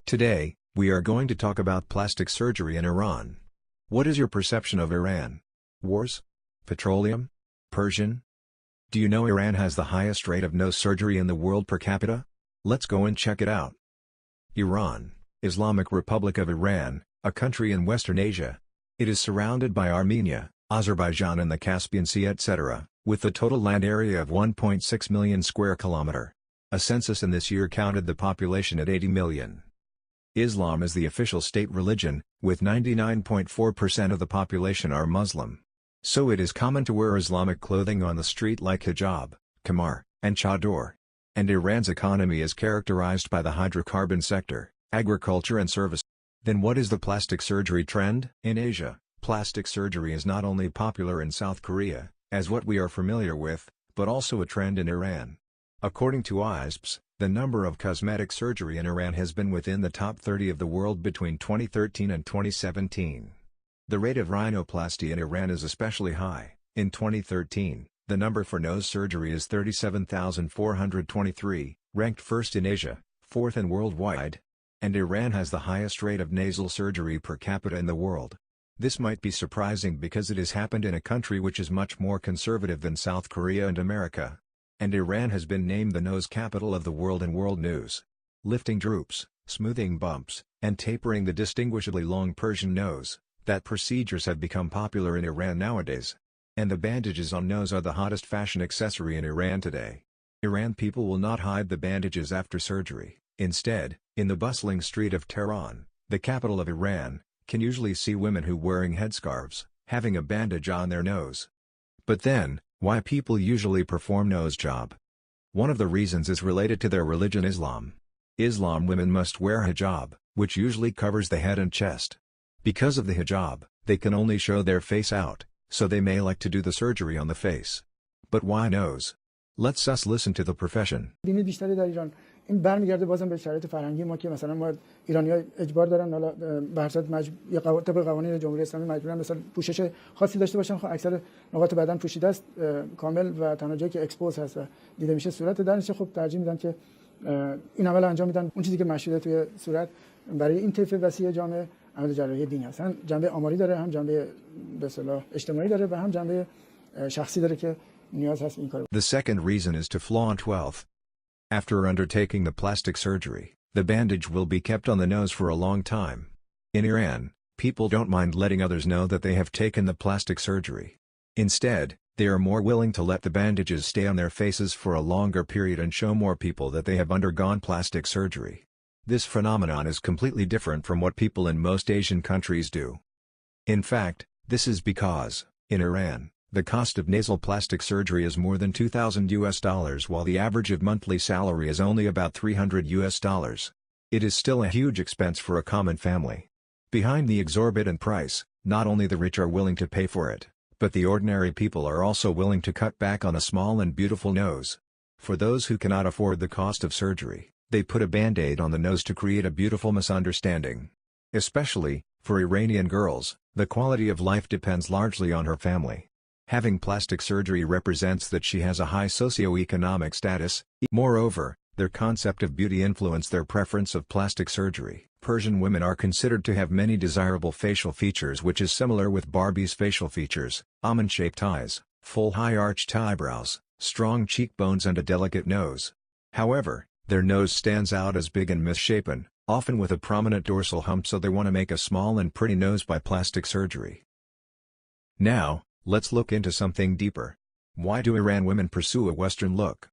Today, we are going to talk about plastic surgery in Iran. What is your perception of Iran? Wars? Petroleum? Persian? Do you know Iran has the highest rate of nose surgery in the world per capita? Let's go and check it out. Iran, Islamic Republic of Iran, a country in Western Asia. It is surrounded by Armenia, Azerbaijan and the Caspian Sea etc., with a total land area of 1.6 million square kilometer. A census in this year counted the population at 80 million. Islam is the official state religion, with 99.4% of the population are Muslim. So it is common to wear Islamic clothing on the street like hijab, khimar, and chador. And Iran's economy is characterized by the hydrocarbon sector, agriculture and service. Then what is the plastic surgery trend? In Asia, plastic surgery is not only popular in South Korea, as what we are familiar with, but also a trend in Iran. According to AIS, the number of cosmetic surgery in Iran has been within the top 30 of the world between 2013 and 2017. The rate of rhinoplasty in Iran is especially high. In 2013, the number for nose surgery is 37,423, ranked first in Asia, fourth in worldwide. And Iran has the highest rate of nasal surgery per capita in the world. This might be surprising because it has happened in a country which is much more conservative than South Korea and America. And Iran has been named the nose capital of the world in world news. Lifting droops, smoothing bumps, and tapering the distinguishably long Persian nose, that procedures have become popular in Iran nowadays. And the bandages on nose are the hottest fashion accessory in Iran today. Iran people will not hide the bandages after surgery. Instead, in the bustling street of Tehran, the capital of Iran, can usually see women who wearing headscarves, having a bandage on their nose. But then, why people usually perform nose job? One of the reasons is related to their religion Islam. Islam women must wear hijab, which usually covers the head and chest. Because of the hijab, they can only show their face out, so they may like to do the surgery on the face. But why nose? Let's us listen to the profession. این برمیگرده بازم به شرایط فرهنگی ما که مثلا ما ایرانی‌ها اجبار دارن حالا به هر صورت یا طبق قوانین جمهوری اسلامی مجبورن مثلا پوشش خاصی داشته باشن. خب اکثر نقاط بدن پوشیده است کامل و تنها جایی که اکسپوز هست و دیده میشه صورت درنش. خب ترجیح میدن که این عمل انجام میدن. اون چیزی که مشهوره توی صورت برای این طیف وسیع جامعه عمل جراحی دینی هست. هم جنبه آماری داره، هم جنبه به اصطلاح اجتماعی داره و هم جنبه شخصی داره که نیاز هست این کارو. The second reason is to flaunt wealth. After undertaking the plastic surgery, the bandage will be kept on the nose for a long time. In Iran, people don't mind letting others know that they have taken the plastic surgery. Instead, they are more willing to let the bandages stay on their faces for a longer period and show more people that they have undergone plastic surgery. This phenomenon is completely different from what people in most Asian countries do. In fact, this is because, in Iran, the cost of nasal plastic surgery is more than $2,000 while the average of monthly salary is only about $300. It is still a huge expense for a common family. Behind the exorbitant price, not only the rich are willing to pay for it, but the ordinary people are also willing to cut back on a small and beautiful nose. For those who cannot afford the cost of surgery, they put a band-aid on the nose to create a beautiful misunderstanding. Especially, for Iranian girls, the quality of life depends largely on her family. Having plastic surgery represents that she has a high socio-economic status. Moreover, their concept of beauty influenced their preference of plastic surgery. Persian women are considered to have many desirable facial features which is similar with Barbie's facial features, almond-shaped eyes, full high-arched eyebrows, strong cheekbones and a delicate nose. However, their nose stands out as big and misshapen, often with a prominent dorsal hump, so they want to make a small and pretty nose by plastic surgery. Now, let's look into something deeper. Why do Iran women pursue a Western look?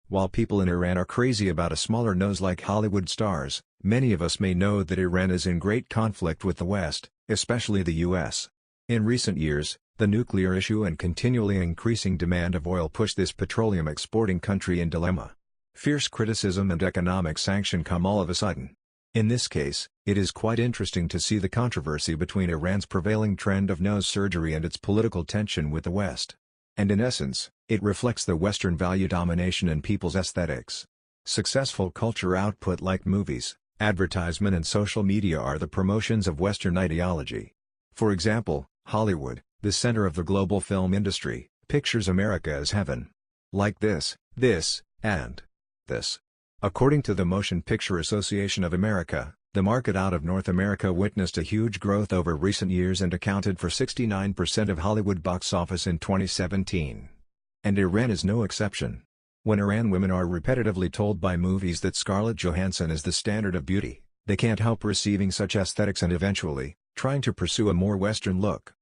While people in Iran are crazy about a smaller nose like Hollywood stars, many of us may know that Iran is in great conflict with the West, especially the US. In recent years, the nuclear issue and continually increasing demand of oil push this petroleum exporting country in dilemma. Fierce criticism and economic sanction come all of a sudden. In this case, it is quite interesting to see the controversy between Iran's prevailing trend of nose surgery and its political tension with the West. And in essence, it reflects the Western value domination in people's aesthetics. Successful culture output like movies, advertisement and social media are the promotions of Western ideology. For example, Hollywood, the center of the global film industry, pictures America as heaven. Like this, and this. According to the Motion Picture Association of America, The market out of North America witnessed a huge growth over recent years and accounted for 69% of Hollywood box office in 2017. And Iran is no exception. When Iran women are repetitively told by movies that Scarlett Johansson is the standard of beauty, they can't help receiving such aesthetics and eventually, trying to pursue a more Western look.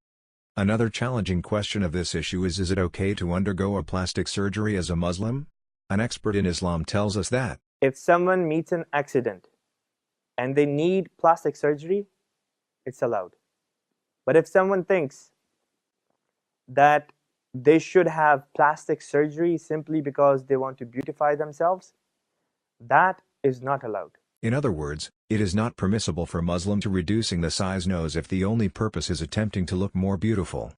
Another challenging question of this issue is it okay to undergo a plastic surgery as a Muslim? An expert in Islam tells us that if someone meets an accident and they need plastic surgery, it's allowed. But if someone thinks that they should have plastic surgery simply because they want to beautify themselves, that is not allowed. In other words, it is not permissible for Muslim to reducing the size nose if the only purpose is attempting to look more beautiful.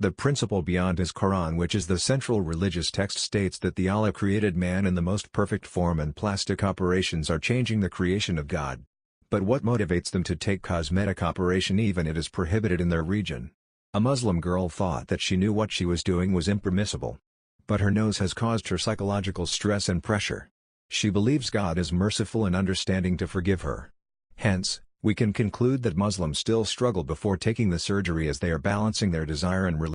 The principle beyond his Quran, which is the central religious text, states that the Allah created man in the most perfect form and plastic operations are changing the creation of God. But what motivates them to take cosmetic operation even it is prohibited in their region? A Muslim girl thought that she knew what she was doing was impermissible. But her nose has caused her psychological stress and pressure. She believes God is merciful and understanding to forgive her. Hence, we can conclude that Muslims still struggle before taking the surgery as they are balancing their desire and religion.